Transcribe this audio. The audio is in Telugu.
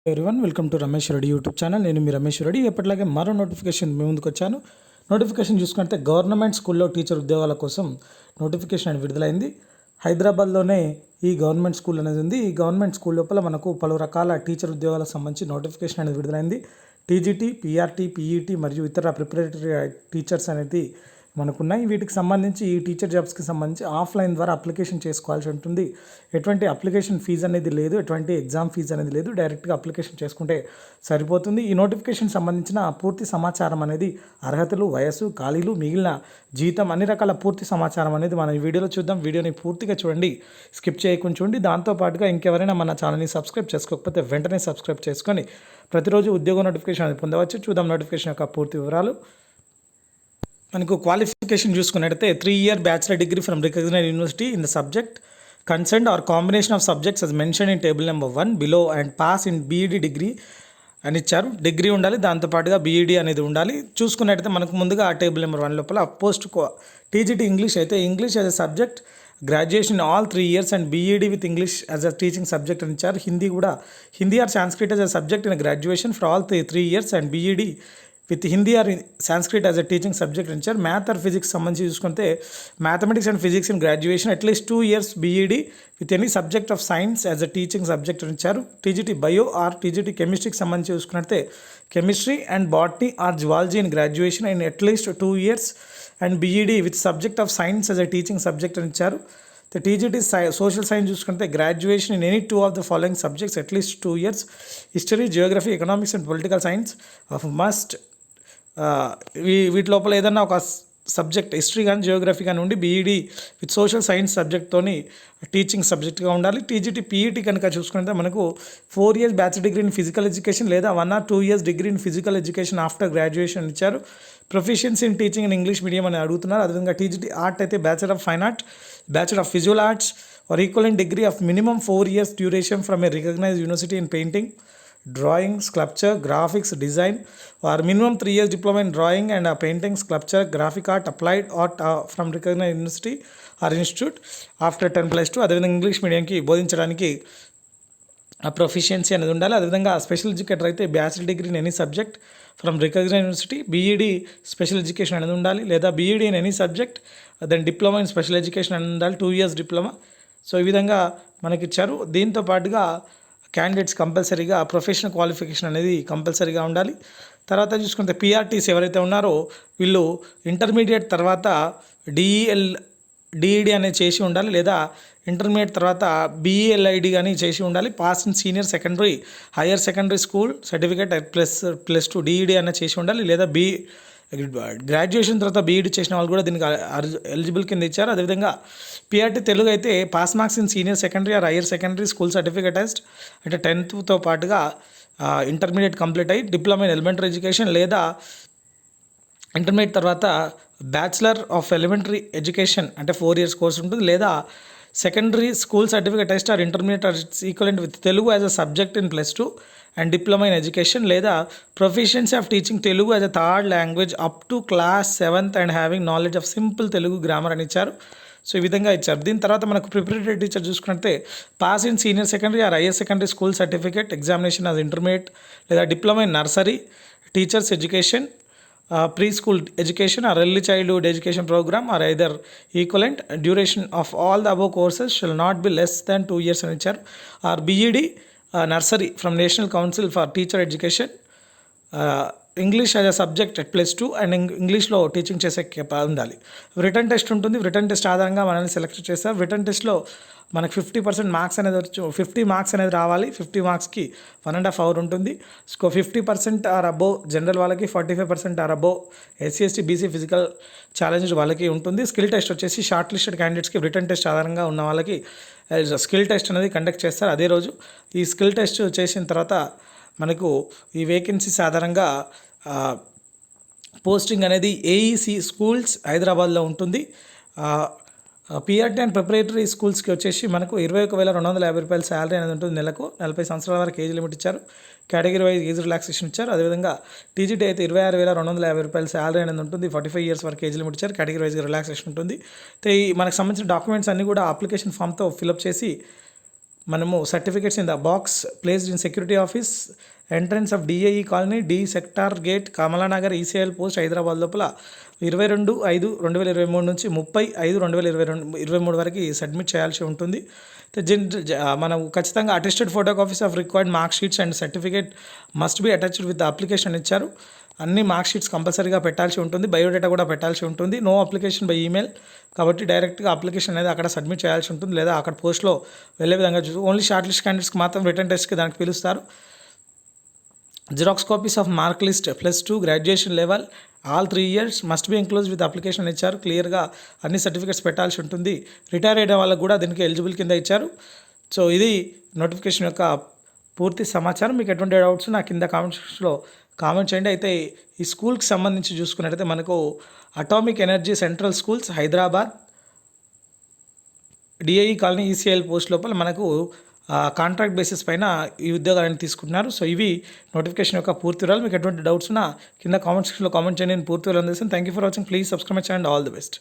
Everyone welcome to Ramesh Reddy YouTube channel. నేను మీ రమేష్ రెడ్డి. ఎప్పటిలాగే మరో నోటిఫికేషన్ మీ ముందుకు వచ్చాను. నోటిఫికేషన్ చూసుకుంటే గవర్నమెంట్ స్కూల్లో టీచర్ ఉద్యోగాల కోసం నోటిఫికేషన్ అనేది విడుదలైంది. హైదరాబాద్లోనే ఈ గవర్నమెంట్ స్కూల్ అనేది ఉంది. ఈ గవర్నమెంట్ స్కూల్ లోపల మనకు పలు రకాల టీచర్ ఉద్యోగాలకు సంబంధించి నోటిఫికేషన్ అనేది విడుదలైంది. టీజీటీ, పీఆర్టీ, పీఈటీ మరియు ఇతర ప్రిపరేటరీ టీచర్స్ అనేది మనకున్నాయి. వీటికి సంబంధించి ఈ టీచర్ జాబ్స్కి సంబంధించి ఆఫ్లైన్ ద్వారా అప్లికేషన్ చేసుకోవాల్సి ఉంటుంది. ఎటువంటి అప్లికేషన్ ఫీజు అనేది లేదు, ఎటువంటి ఎగ్జామ్ ఫీజు అనేది లేదు. డైరెక్ట్గా అప్లికేషన్ చేసుకుంటే సరిపోతుంది. ఈ నోటిఫికేషన్ సంబంధించిన పూర్తి సమాచారం అనేది అర్హతలు, వయస్సు, ఖాళీలు, మిగిలిన జీతం, అన్ని రకాల పూర్తి సమాచారం అనేది మనం ఈ వీడియోలో చూద్దాం. వీడియోని పూర్తిగా చూడండి, స్కిప్ చేయకుండా చూడండి. దాంతోపాటుగా ఇంకెవరైనా మన ఛానల్ని సబ్స్క్రైబ్ చేసుకోకపోతే వెంటనే సబ్స్క్రైబ్ చేసుకొని ప్రతిరోజు ఉద్యోగ నోటిఫికేషన్ అనేది పొందవచ్చు. చూద్దాం నోటిఫికేషన్ యొక్క పూర్తి వివరాలు. మనకు క్వాలిఫికేషన్ చూసుకున్నట్టయితే 3 year bachelor degree from recognised university in the subject concerned or combination of subjects as mention in table number 1 below and pass in BEd degree అని ఇచ్చారు. డిగ్రీ ఉండాలి, దాంతోపాటుగా బీఈడి అనేది ఉండాలి. చూసుకున్నట్టయితే మనకు ముందుగా ఆ టేబుల్ నెంబర్ 1 లోపల పోస్ట్ టీజీటీ ఇంగ్లీష్ అయితే English as a subject, graduation all 3 years and BEd with English as a teaching subject అని ఇచ్చారు. Hindi or Sanskrit as a subject in graduation for all 3 years and BEd with Hindi or Sanskrit as a teaching subject ఇచ్చారు. మ్యాథ్ ఆర్ ఫిజిక్స్ సంబంధించి చూసుకుంటే mathematics and physics in graduation at least 2 years BEd with any subject of science as a teaching subject ఇచ్చారు. టీజీటీ బయో ఆర్ టీజీటీ కెమిస్ట్రీకి సంబంధించి చూసుకున్నట్టే chemistry and botany or zoology in graduation in at least 2 years and BEd with subject of science as a teaching subject అని ఇచ్చారు. టీజీటీ సోషల్ సైన్స్ చూసుకుంటే graduation in any 2 of the following subjects at least 2 years. History, geography, economics and political science of must వీటి లోపల ఏదన్నా ఒక సబ్జెక్ట్ హిస్టరీ కానీ జియోగ్రఫీ కానీ ఉండి బీఈడి విత్ సోషల్ సైన్స్ సబ్జెక్ట్తోని టీచింగ్ సబ్జెక్ట్గా ఉండాలి. టీజీటీ పీఈటీ కనుక చూసుకుంటే మనకు 4 years bachelor degree in physical education లేదా 1 or 2 years degree in physical education after graduation ఇచ్చారు. Proficiency in teaching in English medium అని అడుగుతున్నారు. అదేవిధంగా టీజీటీ ఆర్ట్ అయితే bachelor of fine art, bachelor of visual arts or equivalent degree of minimum 4 years duration from a recognised university in painting, drawing, sculpture, graphics, design or minimum 3 years diploma in drawing and painting, sculpture, graphic art, applied art from recognized university or institute after 10+2. అదేవిధంగా ఇంగ్లీష్ మీడియంకి బోధించడానికి ఆ ప్రొఫిషియన్సీ అనేది ఉండాలి. అదేవిధంగా స్పెషల్ ఎడ్యుకేటర్ అయితే bachelor degree in any subject from recognised university, BEd special education అనేది ఉండాలి లేదా BEd in any subject then diploma in special education అనేది ఉండాలి, 2 years డిప్లొమా. సో ఈ విధంగా మనకి ఇచ్చారు. దీంతో పాటుగా క్యాండిడేట్స్ కంపల్సరీగా ప్రొఫెషనల్ క్వాలిఫికేషన్ అనేది కంపల్సరీగా ఉండాలి. తర్వాత చూసుకుంటే పీఆర్టీస్ ఎవరైతే ఉన్నారో వీళ్ళు ఇంటర్మీడియట్ తర్వాత డిఈడి అనేది చేసి ఉండాలి లేదా ఇంటర్మీడియట్ తర్వాత బీఈఎల్ఐడి కానీ చేసి ఉండాలి. Pass in senior secondary, higher secondary school certificate +2 DEd అనేది చేసి ఉండాలి లేదా గ్రాడ్యుయేషన్ తర్వాత బీఈడి చేసిన వాళ్ళు కూడా దీనికి ఎలిజిబుల్ కింద ఇచ్చారు. అదేవిధంగా పీఆర్టీ తెలుగు అయితే pass marks in senior secondary or higher secondary school certificate test అంటే 10th పాటుగా ఇంటర్మీడియట్ కంప్లీట్ అయ్యి డిప్లొమా ఇన్ ఎలిమెంటరీ ఎడ్యుకేషన్ లేదా ఇంటర్మీడియట్ తర్వాత బ్యాచిలర్ ఆఫ్ ఎలిమెంటరీ ఎడ్యుకేషన్ అంటే 4 years కోర్స్ ఉంటుంది లేదా secondary school certificate test or intermediate or equivalent with Telugu as a subject in +2 and diploma in education లేదా proficiency of teaching Telugu as a third language up to class 7th and having knowledge of simple Telugu grammar అని ఇచ్చారు. సో ఈ విధంగా ఇచ్చారు. దీని తర్వాత మనకు ప్రిపరేటరీ టీచర్ చూసుకుంటే pass in senior secondary or higher secondary school certificate examination as intermediate లేదా diploma in nursery teachers education, pre school education or early childhood education programme or either equivalent duration of all the above courses shall not be less than 2 years అని ఇచ్చారు. Or BEd nursery from national council for teacher education, English as a subject +2 and ఇంగ్లీష్లో టీచింగ్ చేసే ఉండాలి. రిటర్న్ టెస్ట్ ఉంటుంది. రిటర్న్ టెస్ట్ ఆధారంగా మనల్ని సెలెక్ట్ చేస్తారు. రిటర్న్ టెస్ట్లో మనకు 50% మార్క్స్ అనేది 50 మార్క్స్ అనేది రావాలి. 50 మార్క్స్కి 1.5 hour ఉంటుంది. 50% ఆర్ అబోవ్ జనరల్ వాళ్ళకి, 45% or above SC ST BC physical challenge వాళ్ళకి ఉంటుంది. స్కిల్ టెస్ట్ వచ్చేసి షార్ట్ లిస్టెడ్ క్యాండిడేట్స్కి రిటర్న్ టెస్ట్ ఆధారంగా ఉన్న వాళ్ళకి స్కిల్ టెస్ట్ అనేది కండక్ట్ చేస్తారు అదే రోజు. ఈ స్కిల్ టెస్ట్ చేసిన తర్వాత మనకు ఈ వేకెన్సీస్ ఆధారంగా పోస్టింగ్ అనేది ఏఈసి స్కూల్స్ హైదరాబాద్లో ఉంటుంది. పీఆర్టీ అండ్ ప్రిపరేటరీ స్కూల్స్కి వచ్చేసి మనకు 21,250 రూపాయల శాలరీ అనేది ఉంటుంది నెలకు. 40 సంవత్సరాల వరకు ఏజ్ లిమిట్ ఇచ్చారు. కేటగిరీ వైజ్ ఏజ్ రిలాక్సేషన్ ఇచ్చారు. అదేవిధంగా టీజీటీ అయితే 26,250 రూపాయల శాలరీ అనేది ఉంటుంది. 45 years వరకు ఏజ్ లిమిట్ ఇచ్చారు. కేటగిరీ వైజ్ రిలాక్సేషన్ ఉంటుంది. మనకు సంబంధించిన డాక్యుమెంట్స్ అన్నీ కూడా అప్లికేషన్ ఫామ్తో ఫిలప్ చేసి మనము certificates in the box placed in security office entrance of DAE colony D sector gate Kamalanagar ECIL post Hyderabad లోపల 22/5/2023 నుంచి 30/5/2023 వరకు సబ్మిట్ చేయాల్సి ఉంటుంది. మనం ఖచ్చితంగా attested photo copies of required mark sheets and certificate must be attached with the application ఇచ్చారు. అన్ని మార్క్ షీట్స్ కంపల్సరీగా పెట్టాల్సి ఉంటుంది, బయోడేటా కూడా పెట్టాల్సి ఉంటుంది. నో అప్లికేషన్ బై ఈమెయిల్, కాబట్టి డైరెక్ట్గా అప్లికేషన్ అనేది అక్కడ సబ్మిట్ చేయాల్సి ఉంటుంది, లేదా అక్కడ పోస్ట్లో వెళ్ళే విధంగా ఓన్లీ షార్ట్ లిస్ట్ క్యాండిడేట్స్కి మాత్రం రిటర్న్ టెస్ట్కి దానికి పిలుస్తారు. Xerox copies of mark list +2 graduation level all 3 years must be include with application ఇచ్చారు. క్లియర్గా అన్ని సర్టిఫికేట్స్ పెట్టాల్సి ఉంటుంది. రిటైర్ అయిన వాళ్ళకు కూడా దీనికి ఎలిజిబుల్ కింద ఇచ్చారు. సో ఇది నోటిఫికేషన్ యొక్క పూర్తి సమాచారం. మీకు ఎటువంటి డౌట్స్ నా కింద కామెంట్ సెక్షన్లో కామెంట్ చేయండి. అయితే ఈ స్కూల్కి సంబంధించి చూసుకున్నట్టయితే మనకు atomic energy central schools Hyderabad DIE colony ECIL post లోపల మనకు కాంట్రాక్ట్ బేసిస్ పైన ఈ ఉద్యోగాలను తీసుకుంటున్నారు. సో ఇవి నోటిఫికేషన్ యొక్క పూర్తి వివరాలు. మీకు ఎటువంటి డౌట్స్ ఉన్నా కింద కామెంట్ సెక్షన్లో కామెంట్ చేయండి. నేను పూర్తి వివరాలు అందిస్తాను. Thank you for watching. Please subscribe my channel. All the best.